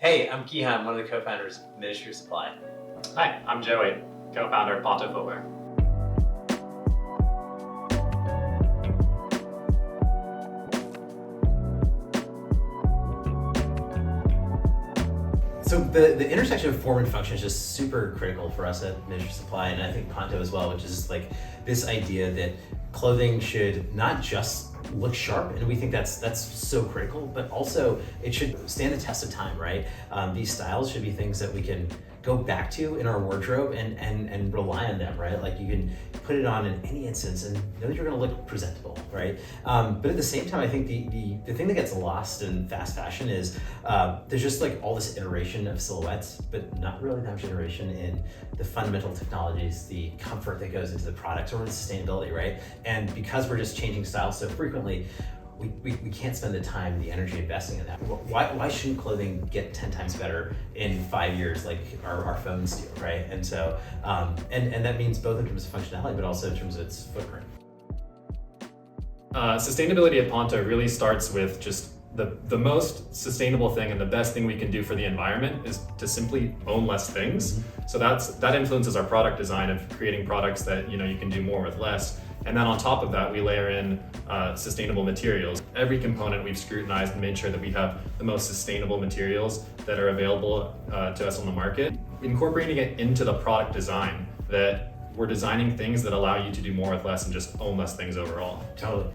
Hey, I'm Kihan, one of the co-founders of Ministry of Supply. Hi, I'm Joey, co-founder of Ponto Footwear. So the intersection of form and function is just super critical for us at Ministry of Supply, and I think Ponto as well, which is like this idea that clothing should not just look sharp, and we think that's so critical, but also it should stand the test of time, right? These styles should be things that we can go back to in our wardrobe and rely on them, right? Like you can put it on in any instance and know that you're gonna look presentable, right? But at the same time, I think the thing that gets lost in fast fashion is there's just like all this iteration of silhouettes, but not really that much iteration in the fundamental technologies, the comfort that goes into the products, or the sustainability, right? And because we're just changing styles so frequently, we can't spend the time and the energy investing in that. Why shouldn't clothing get 10 times better in 5 years like our phones do, right? And so, and that means both in terms of functionality, but also in terms of its footprint. Sustainability at Ponto really starts with just the most sustainable thing and the best thing we can do for the environment is to simply own less things. So that influences our product design of creating products that you can do more with less. And then on top of that, we layer in sustainable materials. Every component we've scrutinized and made sure that we have the most sustainable materials that are available to us on the market. Incorporating it into the product design, that we're designing things that allow you to do more with less and just own less things overall. Totally.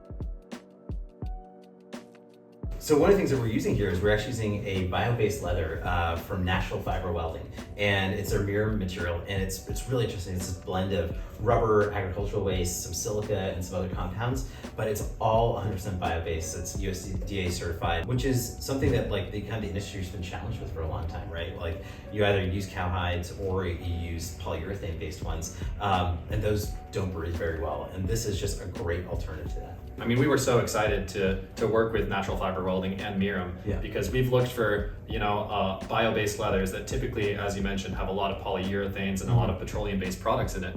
So one of the things that we're using here is we're actually using a bio-based leather from natural fiber welding, and it's a mirror material, and it's really interesting. It's this blend of rubber, agricultural waste, some silica, and some other compounds, but it's all 100% bio-based. It's USDA certified, which is something that like the industry's been challenged with for a long time, right? Like you either use cow hides or you use polyurethane-based ones, and those don't breathe very well. And this is just a great alternative to that. I mean, we were so excited to work with natural fiber welding and Mirum because we've looked for bio-based leathers that typically, as you mentioned, have a lot of polyurethanes and a lot of petroleum-based products in it.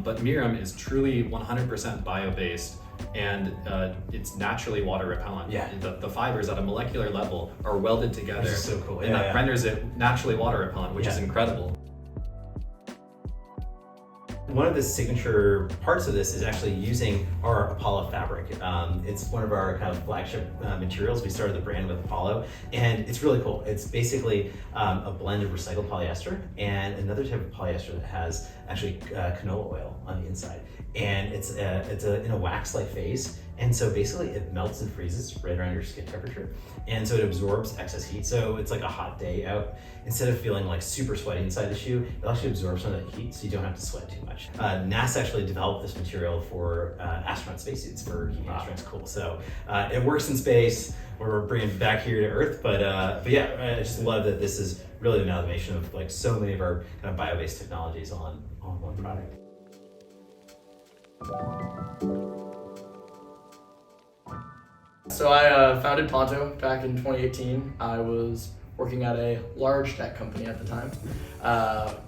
But Mirum is truly 100% bio-based, and it's naturally water repellent. The fibers at a molecular level are welded together, which is so cool. And that renders it naturally water repellent, which is incredible. One of the signature parts of this is actually using our Apollo fabric. It's one of our kind of flagship materials. We started the brand with Apollo, and it's really cool. It's basically a blend of recycled polyester and another type of polyester that has actually canola oil on the inside. And it's in a wax-like phase. And so basically it melts and freezes right around your skin temperature. And so it absorbs excess heat. So it's like a hot day out. Instead of feeling like super sweaty inside the shoe, it'll actually absorb some of that heat so you don't have to sweat too much. NASA actually developed this material for astronaut spacesuits for keeping astronauts cool. So it works in space. We're bringing it back here to Earth. But yeah, I just love that this is really an amalgamation of like so many of our kind of bio-based technologies on one product. So I founded Ponto back in 2018. I was working at a large tech company at the time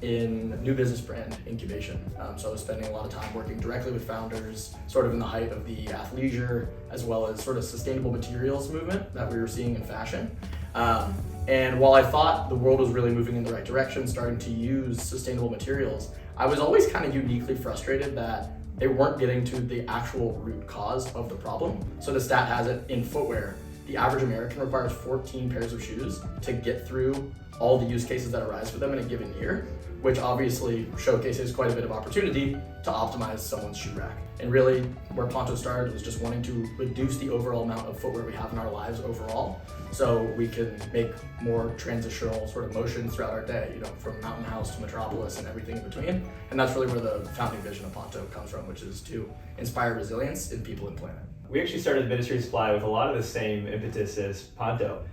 in new business brand incubation. So I was spending a lot of time working directly with founders, sort of in the height of the athleisure, as well as sort of sustainable materials movement that we were seeing in fashion. And while I thought the world was really moving in the right direction, starting to use sustainable materials, I was always kind of uniquely frustrated that they weren't getting to the actual root cause of the problem. So the stat has it in footwear, the average American requires 14 pairs of shoes to get through all the use cases that arise for them in a given year, which obviously showcases quite a bit of opportunity to optimize someone's shoe rack. And really where Ponto started was just wanting to reduce the overall amount of footwear we have in our lives overall, so we can make more transitional sort of motions throughout our day, from mountain house to metropolis and everything in between. And that's really where the founding vision of Ponto comes from, which is to inspire resilience in people and planet. We actually started Ministry of Supply with a lot of the same impetus as Ponto.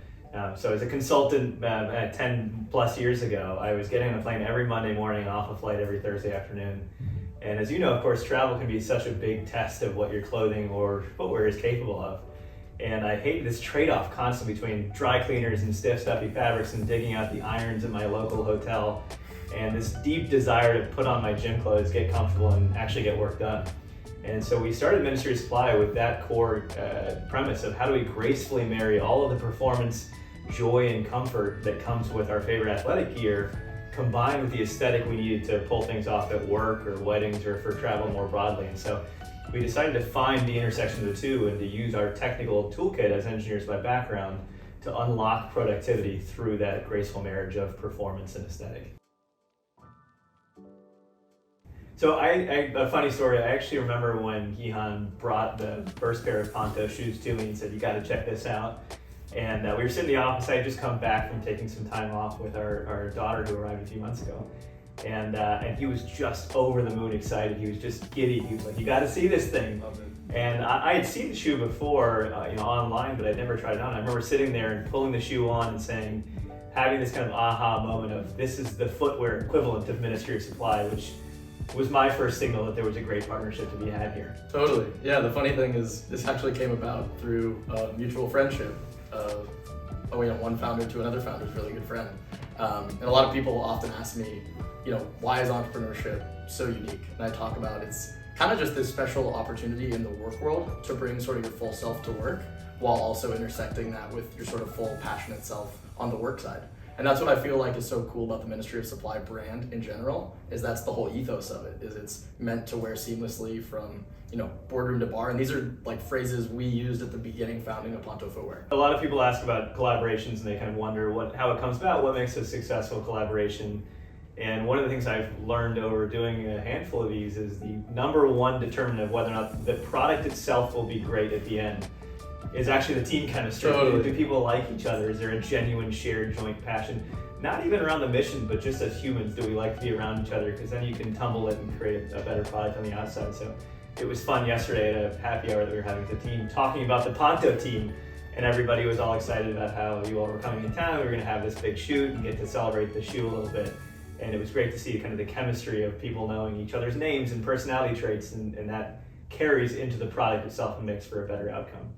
So as a consultant 10 plus years ago, I was getting on a plane every Monday morning and off a flight every Thursday afternoon. And as you know, of course, travel can be such a big test of what your clothing or footwear is capable of. And I hated this trade-off constantly between dry cleaners and stiff, stuffy fabrics and digging out the irons in my local hotel, and this deep desire to put on my gym clothes, get comfortable, and actually get work done. And so we started Ministry of Supply with that core premise of how do we gracefully marry all of the performance joy and comfort that comes with our favorite athletic gear, combined with the aesthetic we needed to pull things off at work or weddings or for travel more broadly. And so we decided to find the intersection of the two and to use our technical toolkit as engineers by background to unlock productivity through that graceful marriage of performance and aesthetic. So a funny story, I actually remember when Gihan brought the first pair of Ponto shoes to me and said, you got to check this out. And we were sitting in the office. I had just come back from taking some time off with our daughter who arrived a few months ago. And he was just over the moon excited. He was just giddy. He was like, you got to see this thing. And I had seen the shoe before, online, but I'd never tried it on. I remember sitting there and pulling the shoe on and saying, having this kind of aha moment of this is the footwear equivalent of Ministry of Supply, which was my first signal that there was a great partnership to be had here. Totally. Yeah, the funny thing is this actually came about through a mutual friendship of one founder to another founder's really good friend. And a lot of people often ask me, why is entrepreneurship so unique? And I talk about it's kind of just this special opportunity in the work world to bring sort of your full self to work while also intersecting that with your sort of full passionate self on the work side. And that's what I feel like is so cool about the Ministry of Supply brand in general, is that's the whole ethos of it, is it's meant to wear seamlessly from, boardroom to bar. And these are like phrases we used at the beginning founding of Ponto Footwear. A lot of people ask about collaborations and they kind of wonder how it comes about, what makes a successful collaboration. And one of the things I've learned over doing a handful of these is the number one determinant of whether or not the product itself will be great at the end is actually the team chemistry. Totally. Do people like each other? Is there a genuine shared joint passion? Not even around the mission, but just as humans, do we like to be around each other? Because then you can tumble it and create a better product on the outside. So it was fun yesterday at a happy hour that we were having with the team, talking about the Ponto team, and everybody was all excited about how you all were coming in town. We were going to have this big shoot and get to celebrate the shoe a little bit. And it was great to see kind of the chemistry of people knowing each other's names and personality traits, and that carries into the product itself and makes for a better outcome.